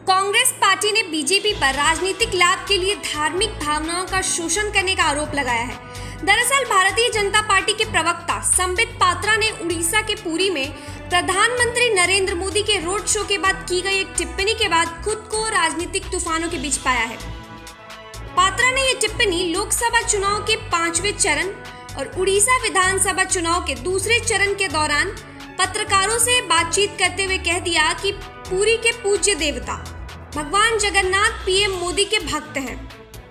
Congress party ने BJP पर राजनीतिक लाभ के लिए धार्मिक भावनाओं का शोषण करने का आरोप लगाया है। दरअसल भारतीय जनता पार्टी के प्रवक्ता संबित पात्रा ने उड़ीसा के पुरी में प्रधानमंत्री नरेंद्र मोदी के रोड शो के बाद की गई एक टिप्पणी के बाद खुद को राजनीतिक तूफानों के बीच पाया है। पात्रा ने यह टिप्पणी लोकसभा चुनाव के 5वें चरण और उड़ीसा विधानसभा चुनाव के दूसरे चरण के दौरान पत्रकारों से बातचीत करते हुए कह दिया कि पुरी के पूज्य देवता भगवान जगन्नाथ पीएम मोदी के भक्त हैं।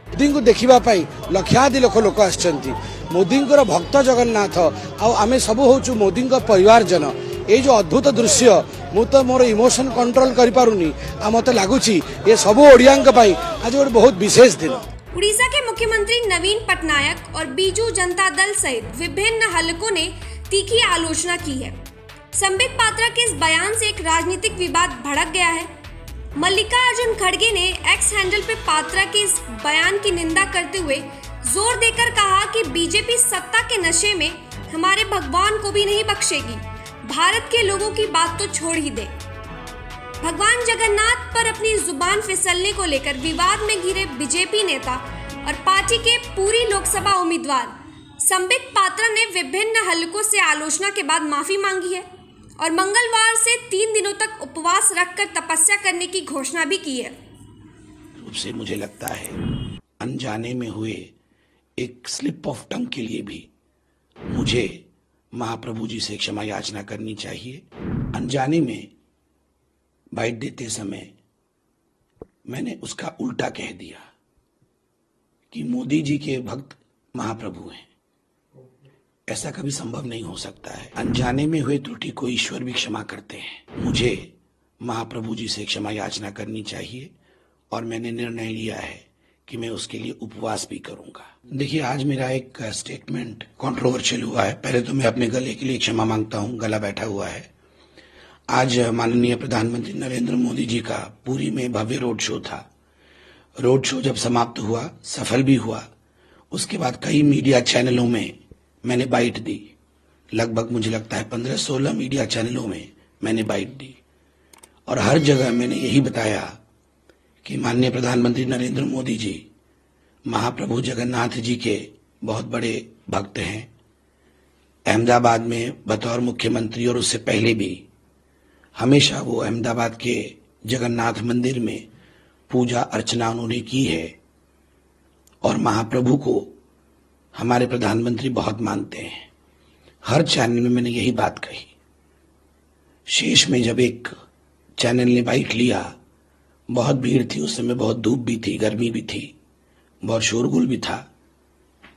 मोदी को देखा लक्षाधि लोक आसछंती मोदी भक्त जगन्नाथ आमे सब हूँ मोदी परिवारजन। ये जो अद्भुत दृश्य मु तो मोर इमोशन कंट्रोल कर पारुनी मत लगुच ये सब ओडिया आज गोटे बहुत विशेष दिन। उड़ीसा के मुख्यमंत्री नवीन पटनायक और बीजू जनता दल सहित विभिन्न हलकों ने तीखी आलोचना की है। संबित पात्रा के इस बयान से एक राजनीतिक विवाद भड़क गया है। मल्लिकार्जुन खड़गे ने एक्स हैंडल पे पात्रा के इस बयान की निंदा करते हुए जोर देकर कहा कि बीजेपी सत्ता के नशे में हमारे भगवान को भी नहीं बख्शेगी। भारत के लोगों की बात तो छोड़ ही दे। भगवान जगन्नाथ पर अपनी जुबान फिसलने को लेकर विवाद में घिरे बीजेपी नेता और पार्टी के पूरी लोकसभा उम्मीदवार संबित पात्रा ने विभिन्न हलकों से आलोचना के बाद माफी मांगी है और मंगलवार से 3 दिनों तक उपवास रखकर तपस्या करने की घोषणा भी की है। रूप से मुझे लगता है अनजाने में हुए एक स्लिप ऑफ टंग के लिए भी मुझे महाप्रभु जी से क्षमा याचना करनी चाहिए। अनजाने में बाइट देते समय मैंने उसका उल्टा कह दिया कि मोदी जी के भक्त महाप्रभु हैं। ऐसा कभी संभव नहीं हो सकता है। अनजाने में हुए त्रुटि को ईश्वर भी क्षमा करते हैं। मुझे महाप्रभु जी से क्षमा याचना करनी चाहिए और मैंने निर्णय लिया है कि मैं उसके लिए उपवास भी करूंगा। देखिए, आज मेरा एक स्टेटमेंट कंट्रोवर्शियल हुआ है। पहले तो मैं अपने गले के लिए क्षमा मांगता हूं, गला बैठा हुआ है। आज माननीय प्रधानमंत्री नरेंद्र मोदी जी का पुरी में भव्य रोड शो था। रोड शो जब समाप्त हुआ, सफल भी हुआ, उसके बाद कई मीडिया चैनलों में मैंने बाइट दी। लगभग मुझे लगता है 15-16 मीडिया चैनलों में मैंने बाइट दी और हर जगह मैंने यही बताया कि माननीय प्रधानमंत्री नरेंद्र मोदी जी महाप्रभु जगन्नाथ जी के बहुत बड़े भक्त हैं। अहमदाबाद में बतौर मुख्यमंत्री और उससे पहले भी हमेशा वो अहमदाबाद के जगन्नाथ मंदिर में पूजा अर्चना उन्होंने की है और महाप्रभु को हमारे प्रधानमंत्री बहुत मानते हैं। हर चैनल में मैंने यही बात कही। शेष में जब एक चैनल ने बाइट लिया, बहुत भीड़ थी उस समय, बहुत धूप भी थी, गर्मी भी थी, बहुत शोरगुल भी था।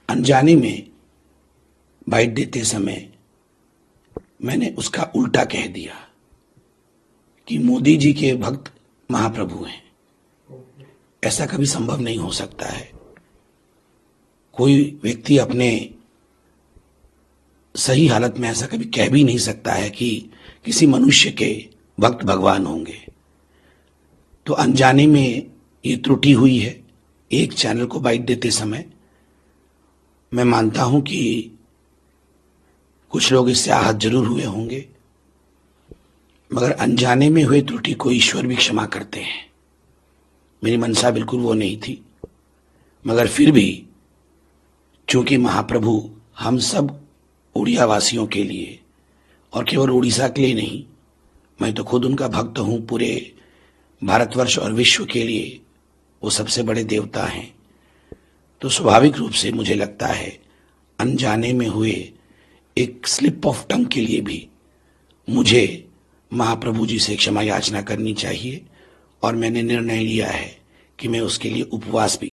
अनजाने में बाइट देते समय मैंने उसका उल्टा कह दिया कि मोदी जी के भक्त महाप्रभु हैं। ऐसा कभी संभव नहीं हो सकता है। कोई व्यक्ति अपने सही हालत में ऐसा कभी कह भी नहीं सकता है कि किसी मनुष्य के भक्त भगवान होंगे। तो अनजाने में ये त्रुटि हुई है एक चैनल को बाइट देते समय। मैं मानता हूं कि कुछ लोग इससे आहत जरूर हुए होंगे, मगर अनजाने में हुए त्रुटि को ईश्वर भी क्षमा करते हैं। मेरी मनसा बिल्कुल वो नहीं थी, मगर फिर भी चूंकि महाप्रभु हम सब उड़िया वासियों के लिए और केवल उड़ीसा के लिए नहीं, मैं तो खुद उनका भक्त हूं, पूरे भारतवर्ष और विश्व के लिए वो सबसे बड़े देवता हैं। तो स्वाभाविक रूप से मुझे लगता है अनजाने में हुए एक स्लिप ऑफ टंग के लिए भी मुझे महाप्रभु जी से क्षमा याचना करनी चाहिए और मैंने निर्णय लिया है कि मैं उसके लिए उपवास भी